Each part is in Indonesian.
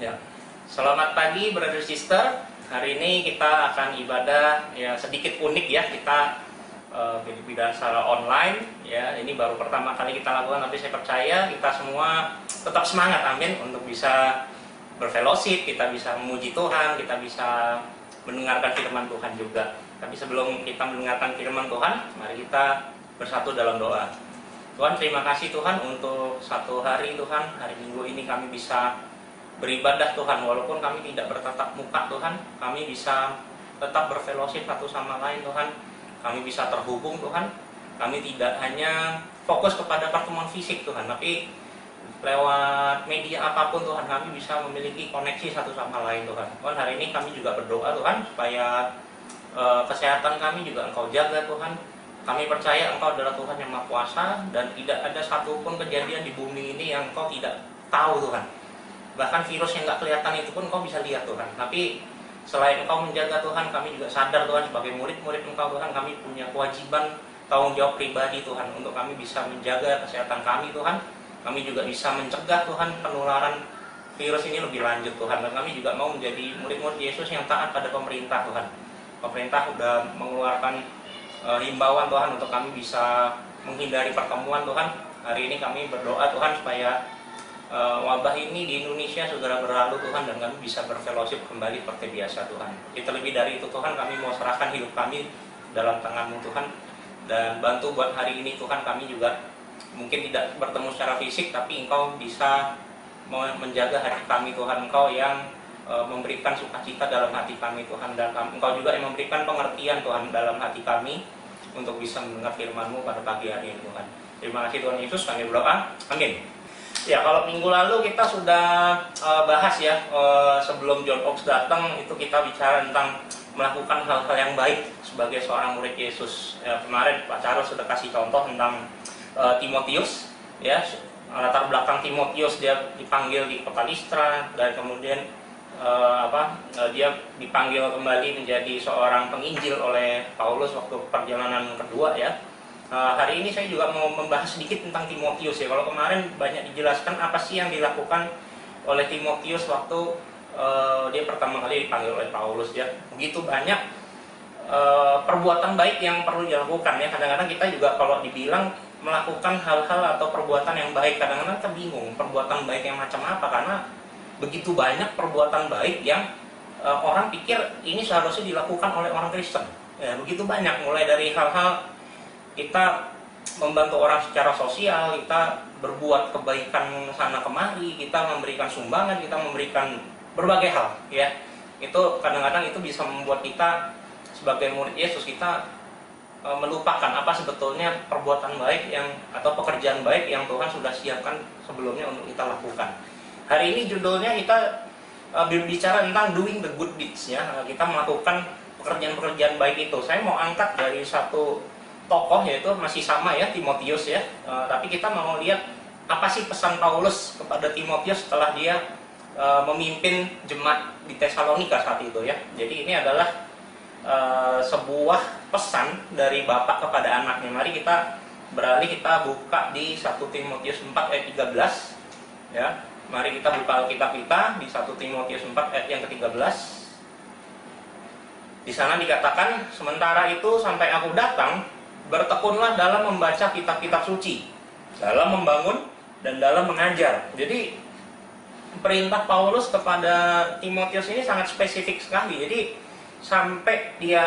Ya. Selamat pagi brother sister. Hari ini kita akan ibadah ya sedikit unik ya. Kita beribadah secara online ya. Ini baru pertama kali kita lakukan, tapi saya percaya kita semua tetap semangat, amin, untuk bisa berfellowship, kita bisa memuji Tuhan, kita bisa mendengarkan firman Tuhan juga. Tapi sebelum kita mendengarkan firman Tuhan, mari kita bersatu dalam doa. Tuhan, terima kasih Tuhan untuk satu hari Tuhan, hari Minggu ini kami bisa beribadah Tuhan, walaupun kami tidak bertatap muka Tuhan, kami bisa tetap berfellowship satu sama lain Tuhan, kami bisa terhubung Tuhan, kami tidak hanya fokus kepada pertemuan fisik Tuhan, tapi lewat media apapun Tuhan, kami bisa memiliki koneksi satu sama lain Tuhan. Tuhan, hari ini kami juga berdoa Tuhan, supaya kesehatan kami juga Engkau jaga Tuhan. Kami percaya Engkau adalah Tuhan yang Maha Kuasa, dan tidak ada satupun kejadian di bumi ini yang Engkau tidak tahu Tuhan. Bahkan virus yang nggak kelihatan itu pun Engkau bisa lihat Tuhan. Tapi selain Engkau menjaga Tuhan, kami juga sadar Tuhan, sebagai murid-murid Engkau Tuhan, kami punya kewajiban, tanggung jawab pribadi Tuhan, untuk kami bisa menjaga kesehatan kami Tuhan. Kami juga bisa mencegah Tuhan penularan virus ini lebih lanjut Tuhan. Dan kami juga mau menjadi murid-murid Yesus yang taat pada pemerintah Tuhan. Pemerintah sudah mengeluarkan himbauan Tuhan untuk kami bisa menghindari pertemuan Tuhan. Hari ini kami berdoa Tuhan supaya wabah ini di Indonesia segera berlalu Tuhan, dan kami bisa berfellowship kembali seperti biasa Tuhan. Terlebih dari itu Tuhan, kami mau serahkan hidup kami dalam tangan-Mu Tuhan, dan bantu buat hari ini Tuhan. Kami juga mungkin tidak bertemu secara fisik, tapi Engkau bisa menjaga hati kami Tuhan. Engkau yang memberikan sukacita dalam hati kami Tuhan, dan Engkau juga yang memberikan pengertian Tuhan dalam hati kami untuk bisa mendengar firman-Mu pada pagi hari ini Tuhan. Terima kasih Tuhan Yesus, kami berdoa, amin. Ya, kalau minggu lalu kita sudah bahas ya, sebelum John Oaks datang itu kita bicara tentang melakukan hal-hal yang baik sebagai seorang murid Yesus. Ya, kemarin Pak Charles sudah kasih contoh tentang Timotius, ya, latar belakang Timotius, dia dipanggil di kota Listra, dan kemudian dia dipanggil kembali menjadi seorang penginjil oleh Paulus waktu perjalanan kedua ya. Hari ini saya juga mau membahas sedikit tentang Timotius ya. Kalau kemarin banyak dijelaskan apa sih yang dilakukan oleh Timotius waktu dia pertama kali dipanggil oleh Paulus ya. Begitu banyak perbuatan baik yang perlu dilakukan ya. Kadang-kadang kita juga kalau dibilang melakukan hal-hal atau perbuatan yang baik, kadang-kadang kita bingung perbuatan baik yang macam apa, karena begitu banyak perbuatan baik yang orang pikir ini seharusnya dilakukan oleh orang Kristen. Ya, begitu banyak, mulai dari hal-hal kita membantu orang secara sosial, kita berbuat kebaikan sana kemari, kita memberikan sumbangan, kita memberikan berbagai hal. Ya, itu kadang-kadang itu bisa membuat kita sebagai murid Yesus, kita melupakan apa sebetulnya perbuatan baik yang atau pekerjaan baik yang Tuhan sudah siapkan sebelumnya untuk kita lakukan. Hari ini judulnya kita berbicara tentang doing the good deeds ya. Kita melakukan pekerjaan-pekerjaan baik itu. Saya mau angkat dari satu tokoh, yaitu masih sama ya, Timotius ya. Tapi kita mau lihat apa sih pesan Paulus kepada Timotius setelah dia memimpin jemaat di Tesalonika saat itu ya. Jadi ini adalah sebuah pesan dari bapak kepada anaknya. Mari kita beralih, kita buka di 1 Timotius 4 ayat 13 ya. Mari kita buka Alkitab kita di 1 Timotius 4 ayat yang ke-13. Di sana dikatakan, sementara itu sampai aku datang, bertekunlah dalam membaca kitab-kitab suci, dalam membangun dan dalam mengajar. Jadi perintah Paulus kepada Timotius ini sangat spesifik sekali. Jadi sampai dia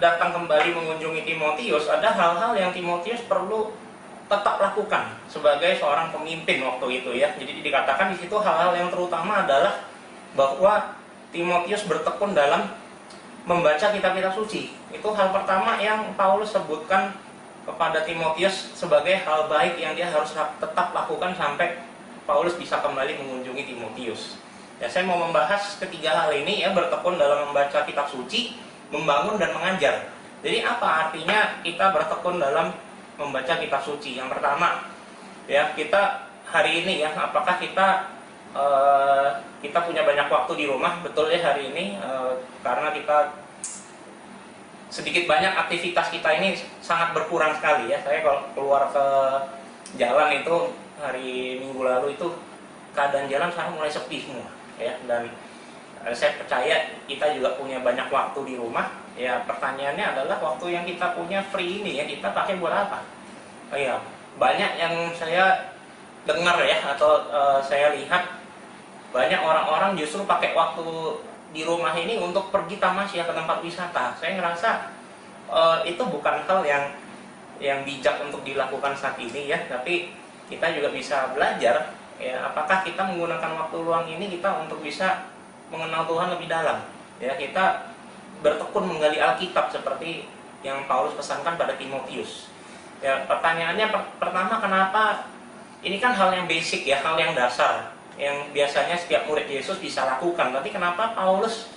datang kembali mengunjungi Timotius, ada hal-hal yang Timotius perlu tetap lakukan sebagai seorang pemimpin waktu itu ya. Jadi dikatakan di situ hal-hal yang terutama adalah bahwa Timotius bertekun dalam membaca kitab-kitab suci. Itu hal pertama yang Paulus sebutkan kepada Timotius sebagai hal baik yang dia harus tetap lakukan sampai Paulus bisa kembali mengunjungi Timotius. Ya, saya mau membahas ketiga hal ini ya, bertekun dalam membaca kitab suci, membangun dan mengajar. Jadi apa artinya kita bertekun dalam membaca kitab suci? Yang pertama ya, kita hari ini ya, apakah kita punya banyak waktu di rumah? Betul ya, hari ini karena kita sedikit banyak aktivitas kita ini sangat berkurang sekali ya. Saya kalau keluar ke jalan itu hari Minggu lalu itu keadaan jalan sekarang mulai sepi semua. ya. Dan saya percaya kita juga punya banyak waktu di rumah. Ya, pertanyaannya adalah waktu yang kita punya free ini ya, kita pakai buat apa? Ya, banyak yang saya dengar ya, atau saya lihat banyak orang-orang justru pakai waktu di rumah ini untuk pergi tamasya ke tempat wisata. Saya ngerasa itu bukan hal yang bijak untuk dilakukan saat ini ya, tapi kita juga bisa belajar ya, apakah kita menggunakan waktu luang ini kita untuk bisa mengenal Tuhan lebih dalam ya, kita bertekun menggali Alkitab seperti yang Paulus pesankan pada Timotius ya. Pertanyaannya pertama, kenapa? Ini kan hal yang basic ya, hal yang dasar yang biasanya setiap murid Yesus bisa lakukan, tapi kenapa Paulus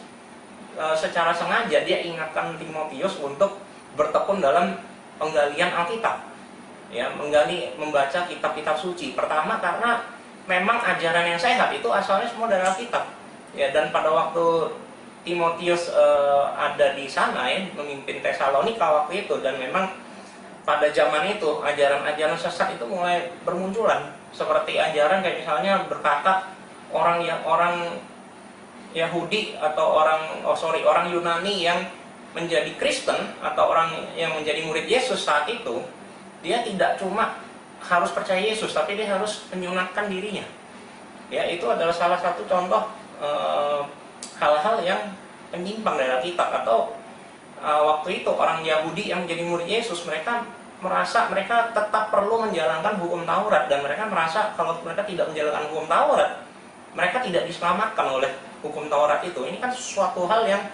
secara sengaja dia ingatkan Timotius untuk bertekun dalam penggalian Alkitab ya, membaca kitab-kitab suci. Pertama, karena memang ajaran yang sehat itu asalnya semua dari Alkitab ya, dan pada waktu Timotius ada di sana ya, memimpin Tesalonika waktu itu, dan memang pada zaman itu ajaran-ajaran sesat itu mulai bermunculan, seperti ajaran kayak misalnya berkata orang Yahudi atau orang Yunani yang menjadi Kristen atau orang yang menjadi murid Yesus saat itu, dia tidak cuma harus percaya Yesus, tapi dia harus menyunatkan dirinya. Ya, itu adalah salah satu contoh hal-hal yang menyimpang dari Alkitab. Atau waktu itu orang Yahudi yang menjadi murid Yesus, mereka merasa mereka tetap perlu menjalankan hukum Taurat, dan mereka merasa kalau mereka tidak menjalankan hukum Taurat, mereka tidak diselamatkan oleh hukum Taurat itu. Ini kan suatu hal yang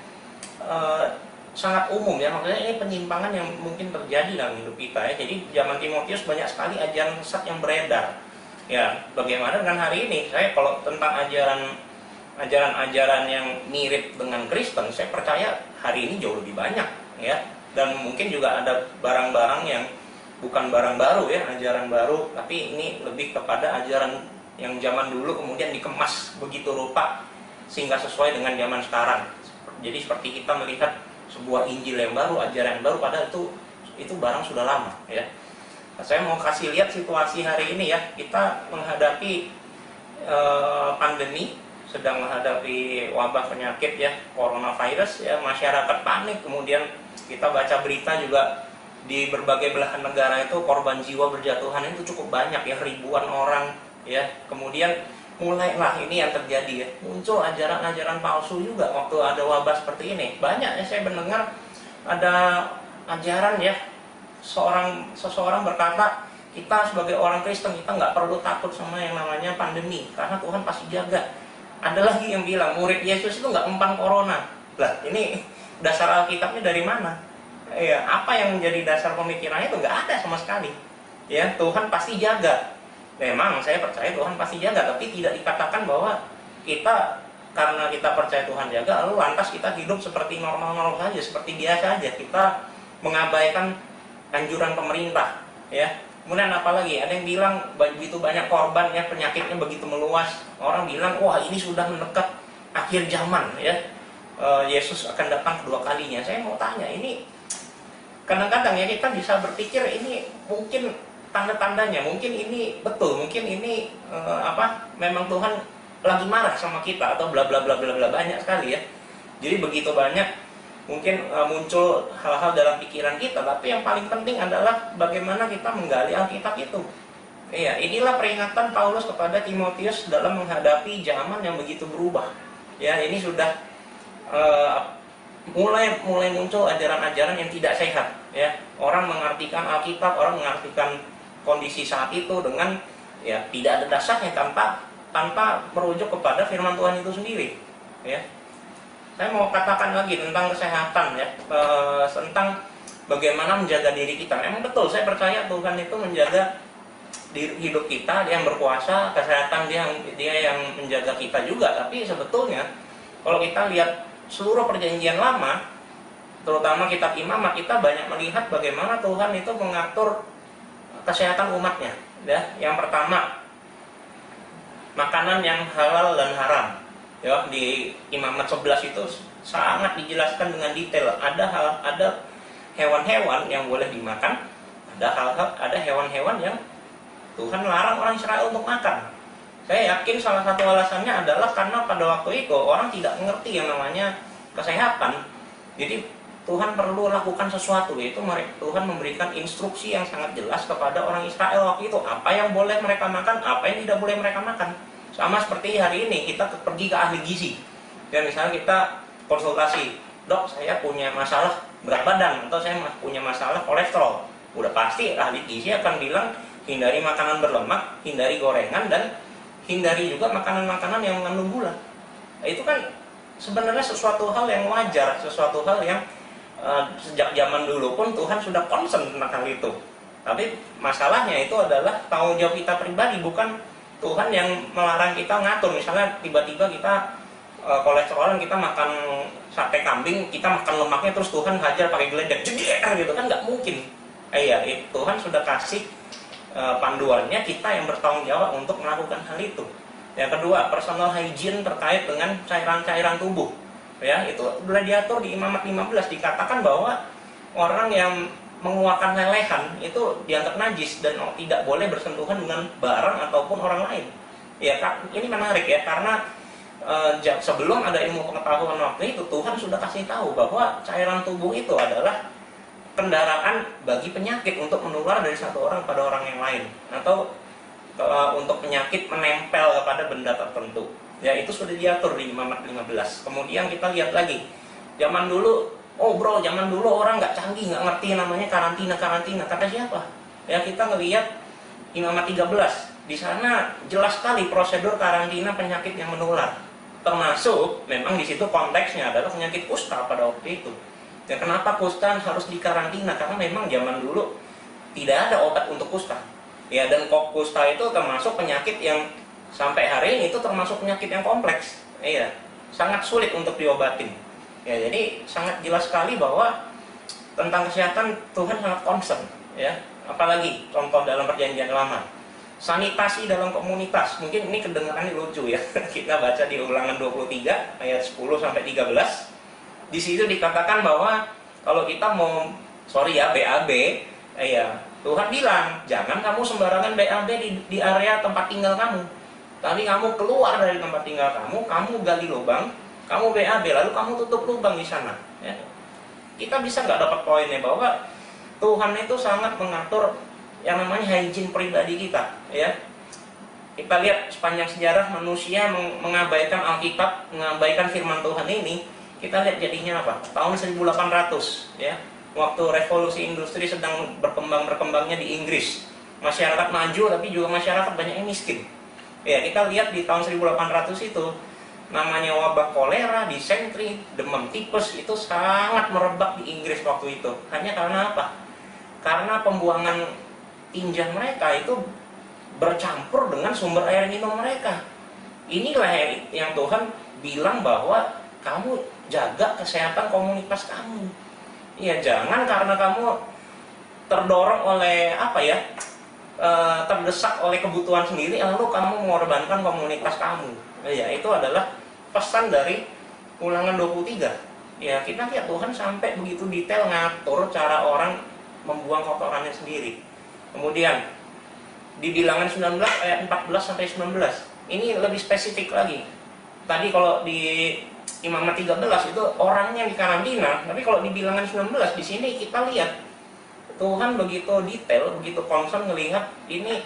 sangat umum ya, maksudnya ini penyimpangan yang mungkin terjadi dalam hidup kita ya. Jadi zaman Timotius banyak sekali ajaran sesat yang beredar ya. Bagaimana dengan hari ini? Saya kalau tentang ajaran-ajaran yang mirip dengan Kristen, saya percaya hari ini jauh lebih banyak ya. Dan mungkin juga ada barang-barang yang bukan barang baru ya, ajaran baru, tapi ini lebih kepada ajaran yang zaman dulu kemudian dikemas begitu rupa sehingga sesuai dengan zaman sekarang. Jadi seperti kita melihat sebuah Injil yang baru, ajaran yang baru, padahal itu barang sudah lama ya. Nah, saya mau kasih lihat situasi hari ini ya. Kita menghadapi pandemi, sedang menghadapi wabah penyakit ya, coronavirus ya, masyarakat panik. Kemudian kita baca berita juga di berbagai belahan negara itu korban jiwa berjatuhan itu cukup banyak ya, ribuan orang ya. Kemudian mulailah ini yang terjadi ya, muncul ajaran-ajaran palsu juga waktu ada wabah seperti ini. Banyak ya, saya mendengar ada ajaran ya, seseorang berkata, kita sebagai orang Kristen kita nggak perlu takut sama yang namanya pandemi karena Tuhan pasti jaga. Ada lagi yang bilang murid Yesus itu nggak mempan corona. Lah, ini dasar Alkitabnya dari mana? Ya, apa yang menjadi dasar pemikirannya itu nggak ada sama sekali. Ya, Tuhan pasti jaga. Memang saya percaya Tuhan pasti jaga, tapi tidak dikatakan bahwa kita karena kita percaya Tuhan jaga, lalu lantas kita hidup seperti normal-normal saja, seperti biasa saja. Kita mengabaikan anjuran pemerintah, ya. Kemudian apalagi ada yang bilang begitu banyak korban ya, penyakitnya begitu meluas. Orang bilang wah ini sudah mendekat akhir zaman ya. Yesus akan datang kedua kalinya. Saya mau tanya, ini kadang-kadang ya kita bisa berpikir ini mungkin tanda-tandanya, mungkin ini betul, mungkin ini memang Tuhan lagi marah sama kita atau bla bla bla bla bla, banyak sekali ya. Jadi begitu banyak mungkin muncul hal-hal dalam pikiran kita, tapi yang paling penting adalah bagaimana kita menggali Alkitab itu. Iya, inilah peringatan Paulus kepada Timotius dalam menghadapi zaman yang begitu berubah. Ya, ini sudah mulai muncul ajaran-ajaran yang tidak sehat. Ya, orang mengartikan Alkitab, orang mengartikan kondisi saat itu dengan ya tidak ada dasarnya, tanpa merujuk kepada firman Tuhan itu sendiri. Ya, saya mau katakan lagi tentang kesehatan ya, tentang bagaimana menjaga diri kita. Memang betul, saya percaya Tuhan itu menjaga hidup kita, Dia yang berkuasa, kesehatan dia yang menjaga kita juga. Tapi sebetulnya kalau kita lihat seluruh perjanjian lama, terutama kitab Imamat, kita banyak melihat bagaimana Tuhan itu mengatur kesehatan umatnya. Ya, yang pertama, makanan yang halal dan haram. Ya, di Imamat 11 itu sangat dijelaskan dengan detail. Ada hewan-hewan yang boleh dimakan, ada hewan-hewan yang Tuhan larang orang Israel untuk makan. Saya yakin salah satu alasannya adalah karena pada waktu itu orang tidak mengerti yang namanya kesehatan. Jadi Tuhan perlu lakukan sesuatu, yaitu Tuhan memberikan instruksi yang sangat jelas kepada orang Israel waktu itu, apa yang boleh mereka makan, apa yang tidak boleh mereka makan. Sama seperti hari ini kita pergi ke ahli gizi, dan misalnya kita konsultasi, dok saya punya masalah berat badan, atau saya punya masalah kolesterol. Udah pasti ahli gizi akan bilang hindari makanan berlemak, hindari gorengan, dan hindari juga makanan-makanan yang mengandung gula. Nah, itu kan sebenarnya sesuatu hal yang wajar, sesuatu hal yang sejak zaman dulu pun Tuhan sudah concern tentang hal itu. Tapi masalahnya itu adalah tanggung jawab kita pribadi, bukan Tuhan yang melarang kita ngatur. Misalnya tiba-tiba kita kolesterolan, kita makan sate kambing, kita makan lemaknya, terus Tuhan hajar pakai geledek, jeder gitu kan, nggak mungkin. Iya, Tuhan sudah kasih panduannya, kita yang bertanggung jawab untuk melakukan hal itu. Yang kedua, personal hygiene terkait dengan cairan-cairan tubuh. Ya, itu sudah diatur di Imamat 15, dikatakan bahwa orang yang mengeluarkan lelehan itu dianggap najis dan tidak boleh bersentuhan dengan barang ataupun orang lain. Ya, ini menarik ya, karena sebelum ada ilmu pengetahuan waktu itu, Tuhan sudah kasih tahu bahwa cairan tubuh itu adalah kendaraan bagi penyakit untuk menular dari satu orang pada orang yang lain, atau untuk penyakit menempel kepada benda tertentu. Ya, itu sudah diatur di Imamat 15. Kemudian kita lihat lagi, zaman dulu, zaman dulu orang nggak canggih, nggak ngerti namanya karantina. Kata siapa? Ya, kita ngelihat Imamat 13. Di sana jelas sekali prosedur karantina penyakit yang menular. Termasuk, memang di situ konteksnya adalah penyakit kusta pada waktu itu. Ya, kenapa kusta harus dikarantina? Karena memang zaman dulu tidak ada obat untuk kusta. Ya, dan kusta itu termasuk penyakit yang sampai hari ini itu termasuk penyakit yang kompleks. Iya, sangat sulit untuk diobatin. Ya, jadi sangat jelas sekali bahwa tentang kesehatan Tuhan sangat concern. Ya, apalagi contoh dalam Perjanjian Lama, sanitasi dalam komunitas. Mungkin ini kedengarannya lucu ya. Kita baca di Ulangan 23 ayat 10 sampai 13. Di situ dikatakan bahwa kalau kita mau BAB, Tuhan bilang jangan kamu sembarangan BAB di area tempat tinggal kamu. Tapi kamu keluar dari tempat tinggal kamu gali lubang, kamu BAB, lalu kamu tutup lubang di sana. Ya. Kita bisa nggak dapat poinnya bahwa Tuhan itu sangat mengatur yang namanya hygiene pribadi kita. Ya. Kita lihat sepanjang sejarah manusia mengabaikan Alkitab, mengabaikan firman Tuhan ini. Kita lihat jadinya apa? Tahun 1800, ya, waktu revolusi industri sedang berkembangnya di Inggris. Masyarakat maju tapi juga masyarakat banyak yang miskin. Ya, kita lihat di tahun 1800 itu namanya wabah kolera, disentri, demam tipes itu sangat merebak di Inggris waktu itu. Hanya karena apa? Karena pembuangan tinja mereka itu bercampur dengan sumber air minum mereka. Inilah yang Tuhan bilang bahwa kamu jaga kesehatan komunitas kamu. Ya, jangan karena kamu terdorong oleh terdesak oleh kebutuhan sendiri lalu kamu mengorbankan komunitas kamu. Ya, itu adalah pesan dari Ulangan 23. Ya, kita lihat Tuhan sampai begitu detail ngatur cara orang membuang kotorannya sendiri. Kemudian di Bilangan 19 ayat 14 sampai 19. Ini lebih spesifik lagi. Tadi kalau di Imamat 13 itu orangnya di karantina, tapi kalau di Bilangan 19 di sini kita lihat Tuhan begitu detail, begitu concern melihat ini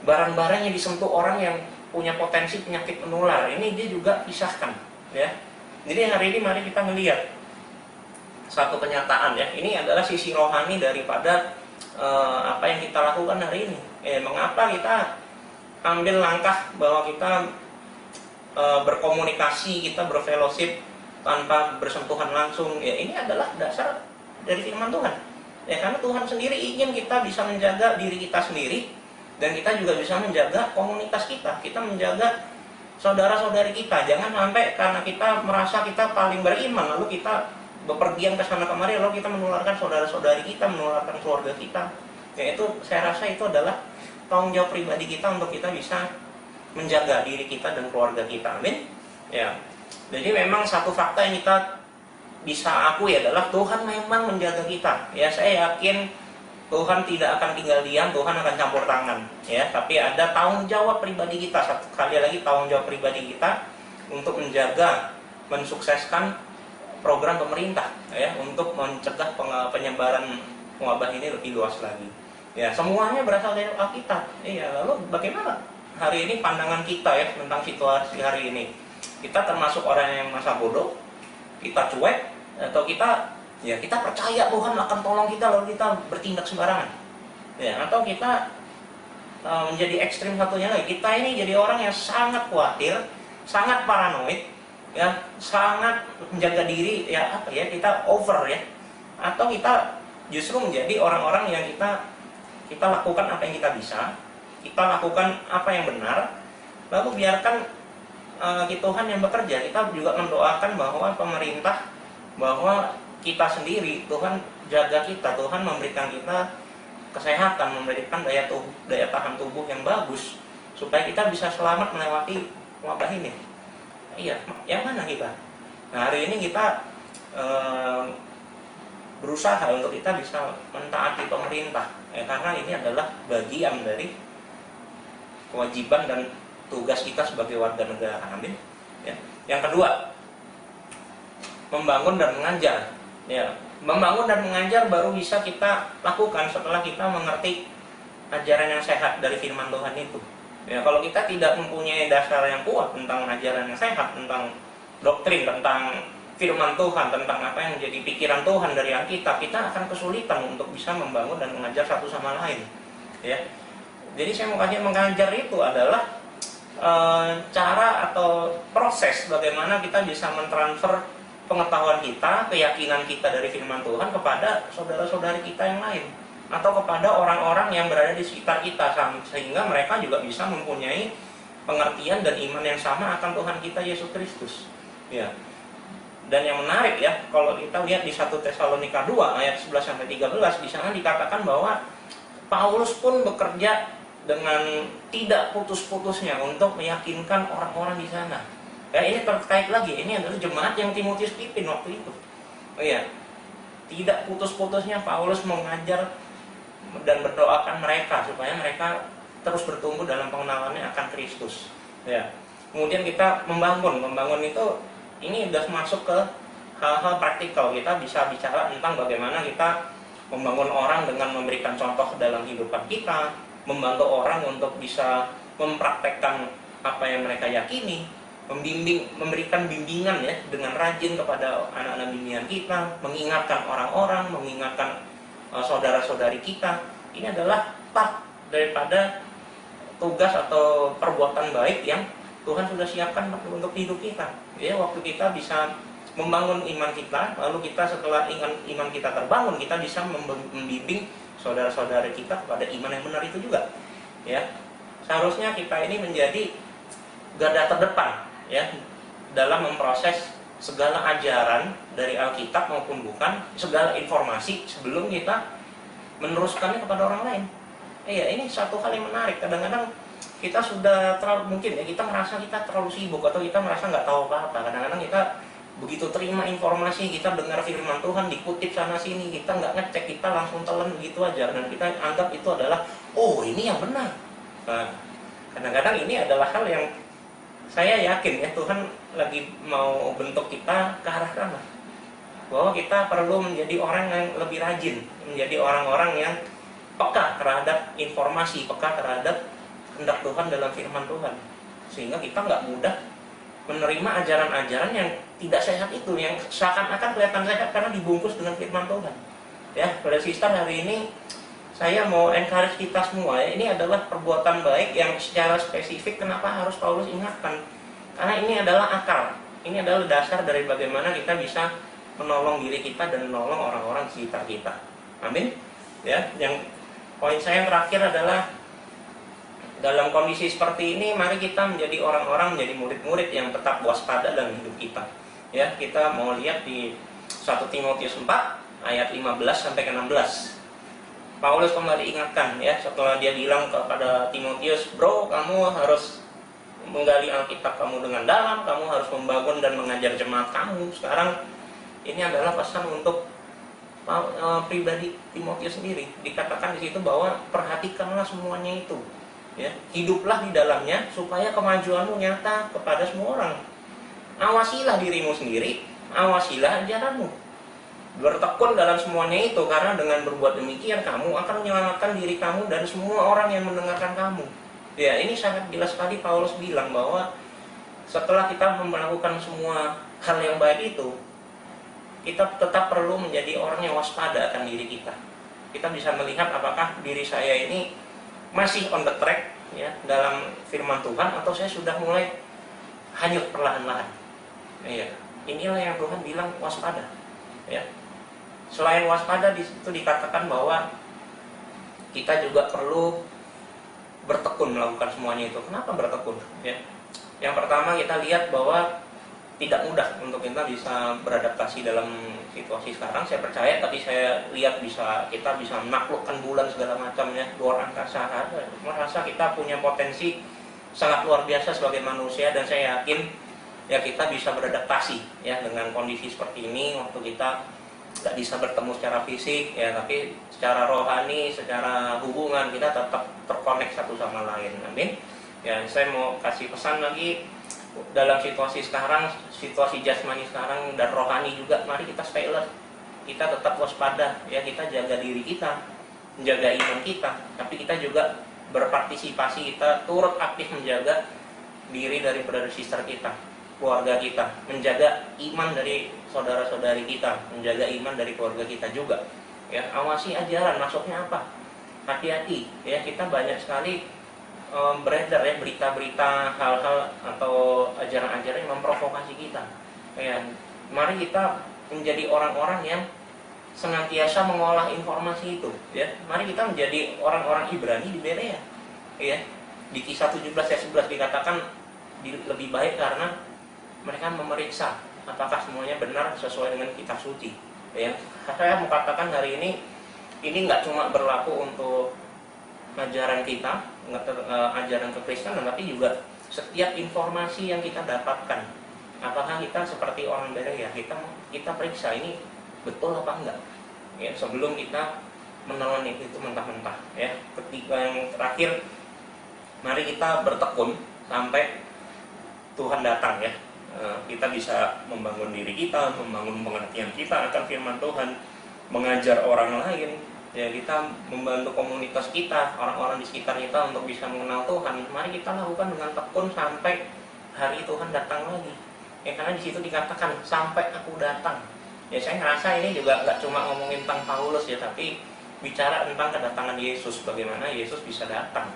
barang-barang yang disentuh orang yang punya potensi penyakit menular. Ini dia juga pisahkan, ya. Jadi hari ini mari kita melihat satu kenyataan, ya. Ini adalah sisi rohani daripada apa yang kita lakukan hari ini. Mengapa kita ambil langkah bahwa kita berkomunikasi, kita berfellowship tanpa bersentuhan langsung? Ya, ini adalah dasar dari firman Tuhan. Ya, karena Tuhan sendiri ingin kita bisa menjaga diri kita sendiri, dan kita juga bisa menjaga komunitas kita. Kita menjaga saudara-saudari kita. Jangan sampai karena kita merasa kita paling beriman, lalu kita bepergian ke sana kemari, lalu kita menularkan saudara-saudari kita, menularkan keluarga kita. Ya, itu saya rasa itu adalah tanggung jawab pribadi kita untuk kita bisa menjaga diri kita dan keluarga kita. Amin. Ya. Jadi memang satu fakta yang kita bisa akui adalah Tuhan memang menjaga kita. Ya, saya yakin Tuhan tidak akan tinggal diam, Tuhan akan campur tangan, ya. Tapi ada tanggung jawab pribadi kita, sekali lagi tanggung jawab pribadi kita untuk menjaga, mensukseskan program pemerintah, ya, untuk mencegah penyebaran wabah ini lebih luas lagi. Ya, semuanya berasal dari Alkitab. Iya, lalu bagaimana hari ini pandangan kita ya tentang situasi hari ini? Kita termasuk orang yang masa bodoh, kita cuek, atau kita percaya Tuhan akan tolong kita lalu kita bertindak sembarangan, ya, atau kita menjadi ekstrim satunya lagi, kita ini jadi orang yang sangat khawatir, sangat paranoid, ya, sangat menjaga diri, ya, kita over, ya, atau kita justru menjadi orang-orang yang kita lakukan apa yang kita bisa, kita lakukan apa yang benar, lalu biarkan Tuhan yang bekerja. Kita juga mendoakan bahwa pemerintah, bahwa kita sendiri, Tuhan jaga kita, Tuhan memberikan kita kesehatan, memberikan daya tahan tubuh yang bagus, supaya kita bisa selamat melewati wabah ini. Iya, yang mana kita? Nah, hari ini kita berusaha untuk kita bisa mentaati pemerintah, ya, karena ini adalah bagian dari kewajiban dan tugas kita sebagai warga negara. Amin. Ya. Yang kedua, membangun dan mengajar. Ya, membangun dan mengajar baru bisa kita lakukan setelah kita mengerti ajaran yang sehat dari firman Tuhan itu. Ya, kalau kita tidak mempunyai dasar yang kuat tentang ajaran yang sehat, tentang doktrin, tentang firman Tuhan, tentang apa yang menjadi pikiran Tuhan dari Alkitab, kita akan kesulitan untuk bisa membangun dan mengajar satu sama lain. Ya, jadi saya mau kasih mengajar itu adalah cara atau proses bagaimana kita bisa mentransfer pengetahuan kita, keyakinan kita dari firman Tuhan kepada saudara-saudari kita yang lain, atau kepada orang-orang yang berada di sekitar kita, sehingga mereka juga bisa mempunyai pengertian dan iman yang sama akan Tuhan kita Yesus Kristus. Ya. Dan yang menarik, ya, kalau kita lihat di 1 Tesalonika 2 ayat 11-13, di sana dikatakan bahwa Paulus pun bekerja dengan tidak putus-putusnya untuk meyakinkan orang-orang di sana. Ya, ini terkait lagi, ini adalah jemaat yang Timotius pimpin waktu itu. Oh iya, tidak putus-putusnya Paulus mengajar dan berdoakan mereka supaya mereka terus bertumbuh dalam pengenalannya akan Kristus. Ya. Kemudian kita membangun itu, ini sudah masuk ke hal-hal praktikal. Kita bisa bicara tentang bagaimana kita membangun orang dengan memberikan contoh dalam kehidupan kita, membantu orang untuk bisa mempraktekkan apa yang mereka yakini, memberikan bimbingan, ya, dengan rajin kepada anak-anak bimbingan kita, mengingatkan orang-orang, mengingatkan saudara-saudari kita. Ini adalah part daripada tugas atau perbuatan baik yang Tuhan sudah siapkan untuk hidup kita. Ya, waktu kita bisa membangun iman kita, lalu kita setelah iman kita terbangun, kita bisa membimbing saudara-saudari kita kepada iman yang benar itu juga. Ya, seharusnya kita ini menjadi garda terdepan, ya, dalam memproses segala ajaran dari Alkitab maupun bukan, segala informasi sebelum kita meneruskannya kepada orang lain. Iya, ini satu hal yang menarik. Kadang-kadang kita sudah terlalu, mungkin ya, kita merasa kita terlalu sibuk atau kita merasa nggak tahu apa-apa. Kadang-kadang kita begitu terima informasi, kita dengar firman Tuhan dikutip sana sini, kita nggak ngecek, kita langsung telan begitu aja, dan kita anggap itu adalah, oh, ini yang benar. Nah, kadang-kadang ini adalah hal yang saya yakin, ya, Tuhan lagi mau bentuk kita ke arah sana, bahwa kita perlu menjadi orang yang lebih rajin, menjadi orang-orang yang peka terhadap informasi, peka terhadap kehendak Tuhan dalam firman Tuhan, sehingga kita nggak mudah menerima ajaran-ajaran yang tidak sehat itu, yang seakan-akan kelihatan sehat karena dibungkus dengan firman Tuhan. Ya, pada sister, hari ini saya mau encourage kita semua, ya, ini adalah perbuatan baik yang secara spesifik kenapa harus Paulus ingatkan, karena ini adalah akar, ini adalah dasar dari bagaimana kita bisa menolong diri kita dan menolong orang-orang sekitar kita. Amin. Ya, yang poin saya yang terakhir adalah, dalam kondisi seperti ini, mari kita menjadi orang-orang, menjadi murid-murid yang tetap waspada dalam hidup kita. Ya, kita mau lihat di 1 Timotius 4 ayat 15-16. Paulus kembali ingatkan, ya, setelah dia bilang kepada Timotius, bro, kamu harus menggali Alkitab kamu dengan dalam, kamu harus membangun dan mengajar jemaat kamu. Sekarang ini adalah pesan untuk pribadi Timotius sendiri. Dikatakan di situ bahwa perhatikanlah semuanya itu, ya, hiduplah di dalamnya supaya kemajuanmu nyata kepada semua orang. Awasilah dirimu sendiri, awasilah ajaranmu, bertekun dalam semuanya itu, karena dengan berbuat demikian kamu akan menyelamatkan diri kamu dan semua orang yang mendengarkan kamu. Ya, ini sangat jelas sekali Paulus bilang bahwa setelah kita melakukan semua hal yang baik itu, kita tetap perlu menjadi orang yang waspada akan diri kita. Kita bisa melihat apakah diri saya ini masih on the track, ya, dalam firman Tuhan, atau saya sudah mulai hanyut perlahan-lahan. Iya, inilah yang Tuhan bilang waspada. Ya. Selain waspada, di situ dikatakan bahwa kita juga perlu bertekun melakukan semuanya itu. Kenapa bertekun? Ya. Yang pertama, kita lihat bahwa tidak mudah untuk kita bisa beradaptasi dalam situasi sekarang. Saya percaya, tapi saya lihat kita bisa menaklukkan bulan segala macamnya, luar angkasa. Merasa kita punya potensi sangat luar biasa sebagai manusia, dan saya yakin ya kita bisa beradaptasi ya dengan kondisi seperti ini. Waktu kita nggak bisa bertemu secara fisik, ya, tapi secara rohani, secara hubungan kita tetap terkonek satu sama lain. Amin. Ya, saya mau kasih pesan lagi. Dalam situasi sekarang, situasi jasmani sekarang dan rohani juga, mari kita stay alert. Kita tetap waspada, ya, kita jaga diri kita, menjaga iman kita, tapi kita juga berpartisipasi, kita turut aktif menjaga diri dari brother sister kita, keluarga kita, menjaga iman dari saudara-saudari kita, menjaga iman dari keluarga kita juga. Ya, awasi ajaran, masuknya apa? Hati-hati, ya, kita banyak sekali beredar ya berita-berita, hal-hal atau ajaran-ajaran yang memprovokasi kita. Ya, mari kita menjadi orang-orang yang senantiasa mengolah informasi itu. Ya, mari kita menjadi orang-orang Ibrani di Berea. Ya, di Kisah 17 ayat 11 dikatakan lebih baik karena mereka memeriksa apakah semuanya benar sesuai dengan kitab suci. Ya, saya mau katakan hari ini nggak cuma berlaku untuk ajaran kita, ajaran kekristenan, tapi juga setiap informasi yang kita dapatkan, apakah kita seperti orang Berea, kita periksa ini betul apa enggak, ya, sebelum kita menelan itu mentah-mentah. Ya, ketika yang terakhir, mari kita bertekun sampai Tuhan datang, ya. Kita bisa membangun diri kita, membangun pengertian kita akan firman Tuhan, mengajar orang lain. Ya, kita membantu komunitas kita, orang-orang di sekitar kita untuk bisa mengenal Tuhan. Mari kita lakukan dengan tekun sampai hari Tuhan datang lagi. Ya, karena di situ dikatakan sampai aku datang. Ya, saya ngerasa ini juga nggak cuma ngomongin tentang Paulus ya, tapi bicara tentang kedatangan Yesus. Bagaimana Yesus bisa datang?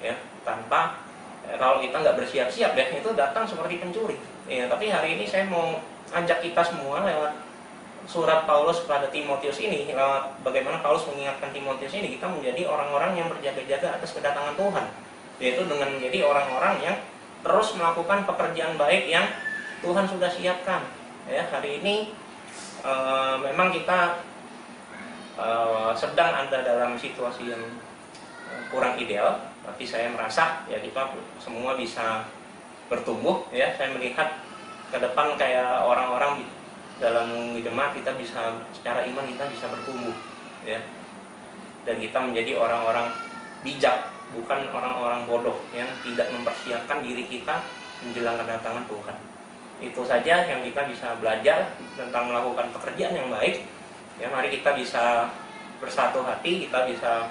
Ya, tanpa kalau kita nggak bersiap-siap, ya, itu datang seperti pencuri. Ya, tapi hari ini saya mau ajak kita semua lewat surat Paulus kepada Timotius ini, bagaimana Paulus mengingatkan Timotius ini, kita menjadi orang-orang yang berjaga-jaga atas kedatangan Tuhan, yaitu dengan menjadi orang-orang yang terus melakukan pekerjaan baik yang Tuhan sudah siapkan. Ya, hari ini memang kita sedang ada dalam situasi yang kurang ideal, tapi saya merasa ya kita semua bisa bertumbuh. Ya, saya melihat ke depan kayak orang-orang dalam jemaat kita bisa secara iman kita bisa bertumbuh, ya, dan kita menjadi orang-orang bijak, bukan orang-orang bodoh yang tidak mempersiapkan diri kita menjelang kedatangan Tuhan. Itu saja yang kita bisa belajar tentang melakukan pekerjaan yang baik. Ya, mari kita bisa bersatu hati, kita bisa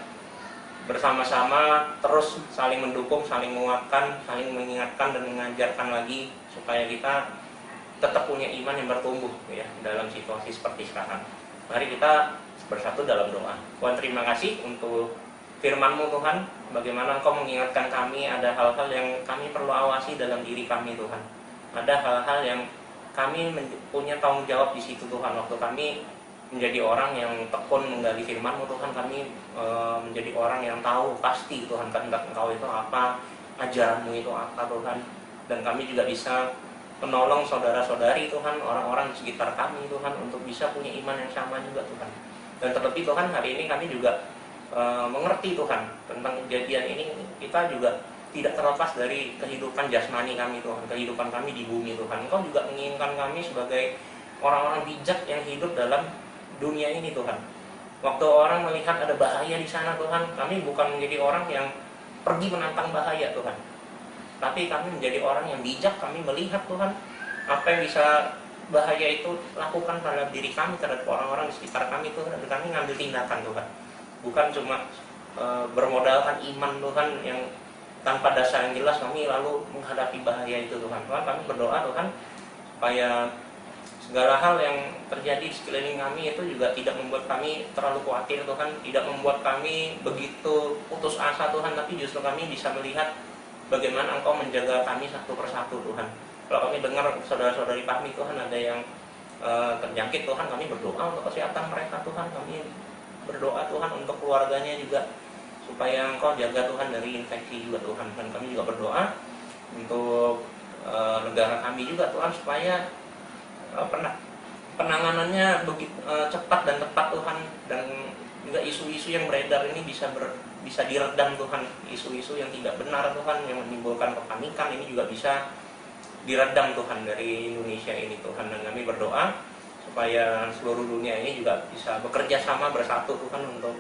bersama-sama terus saling mendukung, saling menguatkan, saling mengingatkan dan mengajarkan lagi supaya kita tetap punya iman yang bertumbuh, ya, dalam situasi seperti sekarang. Mari kita bersatu dalam doa. Tuhan, terima kasih untuk firman-Mu Tuhan, bagaimana Engkau mengingatkan kami ada hal-hal yang kami perlu awasi dalam diri kami Tuhan. Ada hal-hal yang kami punya tanggung jawab di situ Tuhan. Waktu kami menjadi orang yang tekun menggali firman-Mu Tuhan, kami menjadi orang yang tahu pasti Tuhan kehendak Engkau itu apa, ajaran-Mu itu apa Tuhan. Dan kami juga bisa menolong saudara-saudari Tuhan, orang-orang di sekitar kami Tuhan, untuk bisa punya iman yang sama juga Tuhan. Dan terlebih Tuhan, hari ini kami juga mengerti Tuhan tentang kejadian ini. Kita juga tidak terlepas dari kehidupan jasmani kami Tuhan, kehidupan kami di bumi Tuhan. Engkau juga menginginkan kami sebagai orang-orang bijak yang hidup dalam dunia ini Tuhan. Waktu orang melihat ada bahaya di sana Tuhan, kami bukan menjadi orang yang pergi menantang bahaya Tuhan, tapi kami menjadi orang yang bijak. Kami melihat Tuhan apa yang bisa bahaya itu lakukan terhadap diri kami, terhadap orang-orang di sekitar kami Tuhan, dan kami ngambil tindakan Tuhan. Bukan cuma bermodalkan iman Tuhan yang tanpa dasar yang jelas kami lalu menghadapi bahaya itu Tuhan. Tuhan, kami berdoa Tuhan supaya segala hal yang terjadi di sekeliling kami itu juga tidak membuat kami terlalu khawatir Tuhan, tidak membuat kami begitu putus asa Tuhan, tapi justru kami bisa melihat bagaimana Engkau menjaga kami satu persatu Tuhan. Kalau kami dengar saudara-saudari kami Tuhan ada yang terjangkit Tuhan, kami berdoa untuk kesehatan mereka Tuhan. Kami berdoa Tuhan untuk keluarganya juga, supaya Engkau jaga Tuhan dari infeksi juga Tuhan. Dan kami juga berdoa untuk negara kami juga Tuhan, supaya penanganannya begitu cepat dan tepat Tuhan, dan juga isu-isu yang beredar ini bisa diredam Tuhan. Isu-isu yang tidak benar Tuhan, yang menimbulkan kepanikan ini juga bisa diredam Tuhan dari Indonesia ini Tuhan. Dan kami berdoa supaya seluruh dunia ini juga bisa bekerja sama bersatu Tuhan untuk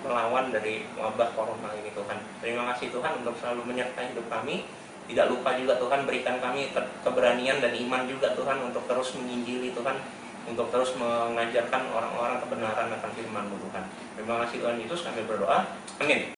melawan dari wabah corona ini Tuhan. Terima kasih Tuhan untuk selalu menyertai hidup kami. Tidak lupa juga Tuhan berikan kami keberanian dan iman juga Tuhan untuk terus menginjili Tuhan, untuk terus mengajarkan orang-orang kebenaran akan firman-Mu Tuhan. Terima kasih Tuhan Yesus, kami berdoa. Amin.